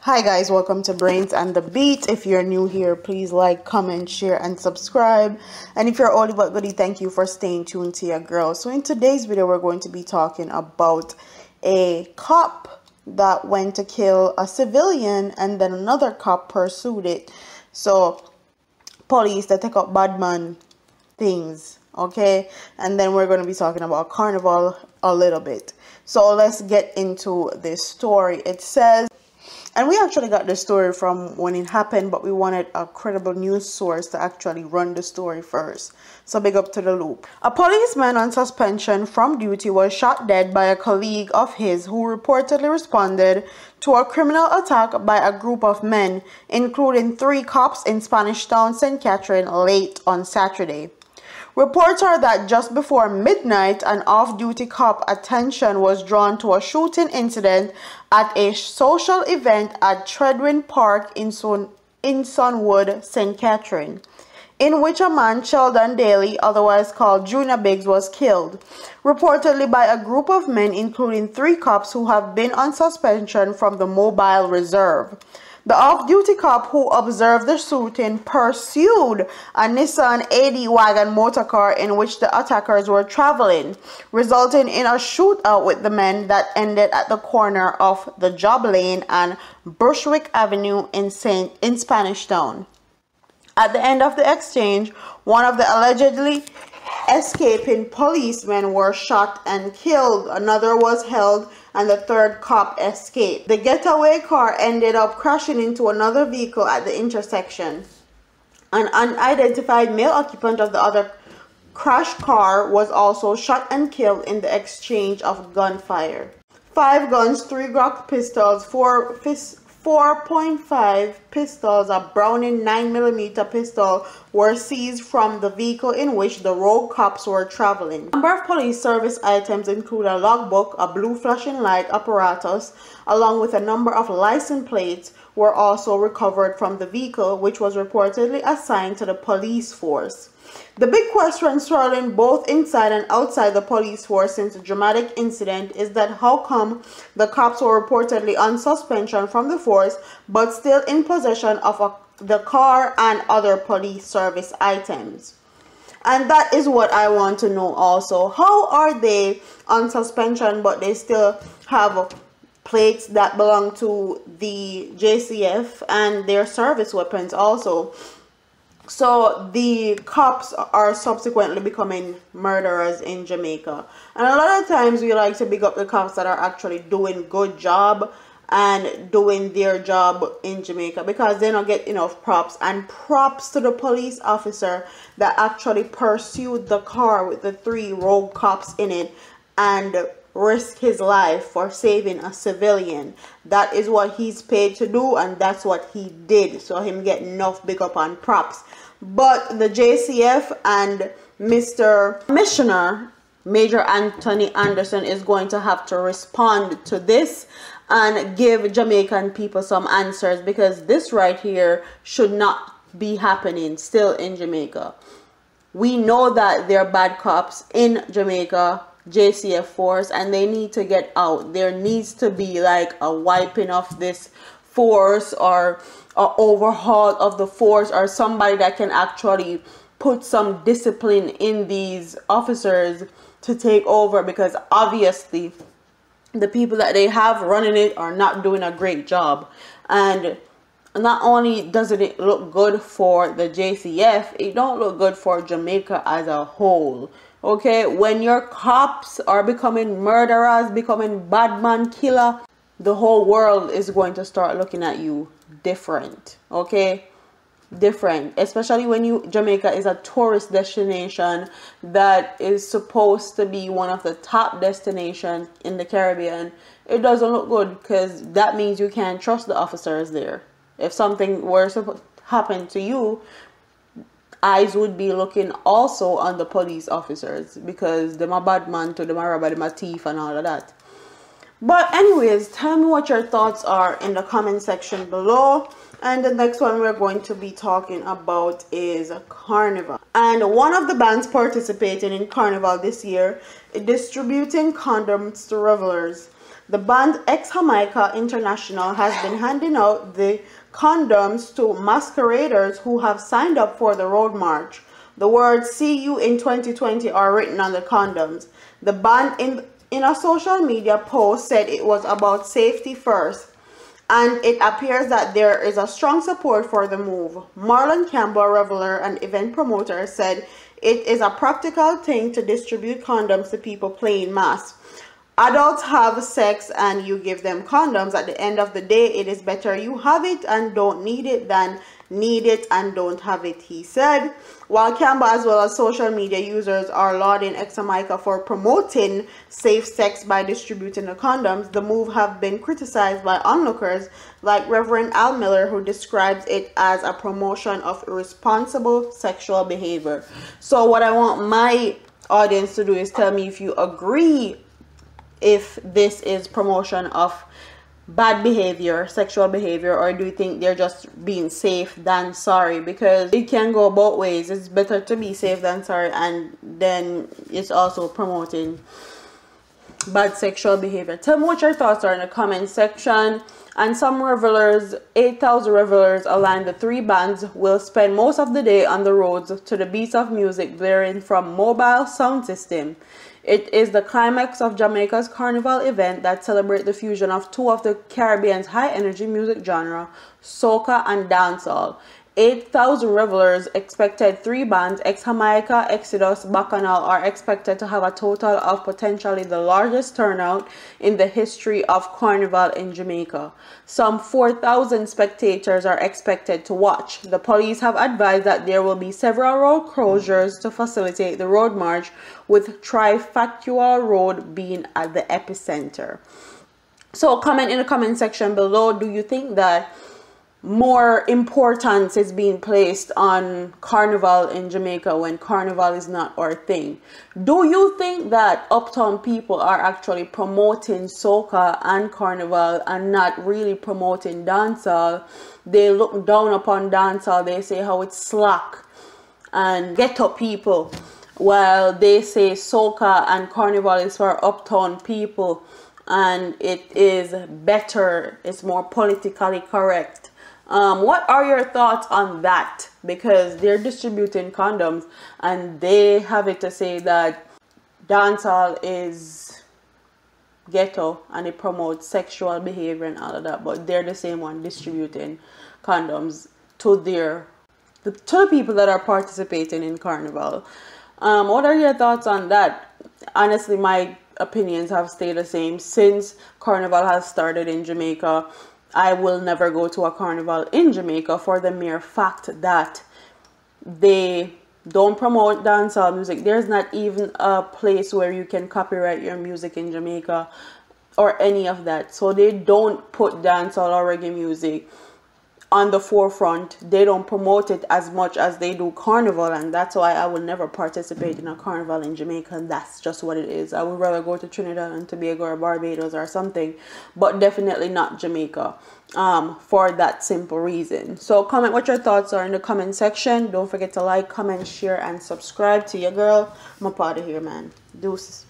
Hi guys, welcome to Brains and the Beat. If you're new here, please like, comment, share, and subscribe. And if you're oldie but goodie, thank you for staying tuned to your girl. So in today's video, we're going to be talking about a cop that went to kill a civilian and then another cop pursued it. So police that take up Badman things, okay? And then we're going to be talking about Carnival a little bit. So let's get into this story. It says, and we actually got the story from when it happened, but we wanted a credible news source to actually run the story first. So big up to the loop. A policeman on suspension from duty was shot dead by a colleague of his who reportedly responded to a criminal attack by a group of men, including 3 cops in Spanish Town, St. Catherine, late on Saturday. Reports are that just before midnight, an off-duty cop attention was drawn to a shooting incident at a social event at Treadwin Park in Sunwood, St. Catherine, in which a man, Sheldon Daly, otherwise called Junior Biggs, was killed, reportedly by a group of men, including 3 cops who have been on suspension from the Mobile Reserve. The off-duty cop who observed the shooting pursued a Nissan AD wagon motorcar in which the attackers were traveling, resulting in a shootout with the men that ended at the corner of the Job Lane and Bushwick Avenue in Spanish Town. At the end of the exchange, one of the allegedly escaping policemen were shot and killed, another was held, and the 3rd cop escaped. The getaway car ended up crashing into another vehicle at the intersection. An unidentified male occupant of the other crashed car was also shot and killed in the exchange of gunfire. 5 guns, 3 Glock pistols, 4.5 pistols, a Browning 9mm pistol were seized from the vehicle in which the rogue cops were traveling. A number of police service items include a logbook, a blue flashing light apparatus, along with a number of license plates were also recovered from the vehicle, which was reportedly assigned to the police force. The big question swirling both inside and outside the police force since the dramatic incident is that how come the cops were reportedly on suspension from the force but still in possession of the car and other police service items? And that is what I want to know also. How are they on suspension but they still have plates that belong to the JCF and their service weapons also? So the cops are subsequently becoming murderers in Jamaica. And a lot of times we like to big up the cops that are actually doing good job and doing their job in Jamaica because they don't get enough props. And props to the police officer that actually pursued the car with the 3 rogue cops in it and risk his life for saving a civilian. That is what he's paid to do, and that's what he did. So him get enough big up on props. But the JCF and Mr. Commissioner Major Anthony Anderson is going to have to respond to this and give Jamaican people some answers, because this right here should not be happening still in Jamaica. We know that there are bad cops in Jamaica, JCF force, and they need to get out. There needs to be like a wiping of this force or an overhaul of the force, or somebody that can actually put some discipline in these officers to take over, because obviously the people that they have running it are not doing a great job. And not only doesn't it look good for the JCF, it don't look good for Jamaica as a whole. Okay, when your cops are becoming murderers, becoming bad man killer, the whole world is going to start looking at you different. Okay, different, especially when Jamaica is a tourist destination that is supposed to be one of the top destinations in the Caribbean. It doesn't look good, because that means you can't trust the officers there. If something were to happen to you, eyes would be looking also on the police officers, because them a bad man to them a robber, them a thief and all of that. But anyways, tell me what your thoughts are in the comment section below. And the next one we're going to be talking about is Carnival. And one of the bands participating in Carnival this year is distributing condoms to revelers. The band Jamaica International has been handing out the condoms to masqueraders who have signed up for the road march. The words "See you in 2020" are written on the condoms. The band in a social media post said it was about safety first, and it appears that there is a strong support for the move. Marlon Campbell, reveler and event promoter, said it is a practical thing to distribute condoms to people playing mass. Adults have sex and you give them condoms. At the end of the day, it is better you have it and don't need it than need it and don't have it, he said. While Campbell as well as social media users are lauding Jamaica for promoting safe sex by distributing the condoms, the move have been criticized by onlookers like Reverend Al Miller, who describes it as a promotion of irresponsible sexual behavior. So what I want my audience to do is tell me if you agree if this is promotion of bad behavior, sexual behavior, or do you think they're just being safe than sorry? Because it can go both ways. It's better to be safe than sorry, and then it's also promoting bad sexual behavior. Tell me what your thoughts are in the comment section. And some revelers, 8,000 revelers aligned the three bands, will spend most of the day on the roads to the beats of music blaring from mobile sound system. It is the climax of Jamaica's carnival event that celebrates the fusion of two of the Caribbean's high-energy music genre, soca and dancehall. 8,000 revelers expected. Three bands, Jamaica, Exodus, Bacchanal, are expected to have a total of potentially the largest turnout in the history of carnival in Jamaica. Some 4,000 spectators are expected to watch. The police have advised that there will be several road closures to facilitate the road march, with Trifactual Road being at the epicenter. So comment in the comment section below, do you think that more importance is being placed on carnival in Jamaica when carnival is not our thing? Do you think that uptown people are actually promoting soca and carnival and not really promoting dancehall? They look down upon dancehall. They say how it's slack and ghetto people, while they say soca and carnival is for uptown people and it is better, it's more politically correct. What are your thoughts on that? Because they're distributing condoms and they have it to say that dancehall is ghetto and it promotes sexual behavior and all of that, but they're the same one distributing condoms to the people that are participating in carnival. What are your thoughts on that? Honestly, my opinions have stayed the same since carnival has started in Jamaica. I will never go to a carnival in Jamaica for the mere fact that they don't promote dancehall music. There's not even a place where you can copyright your music in Jamaica or any of that. So they don't put dancehall or reggae music on the forefront. They don't promote it as much as they do carnival, and that's why I will never participate in a carnival in Jamaica, and that's just what it is. I would rather go to Trinidad and Tobago or Barbados or something, but definitely not Jamaica, for that simple reason. So comment what your thoughts are in the comment section. Don't forget to like, comment, share, and subscribe to your girl. I'm up out of here, man. Deuces.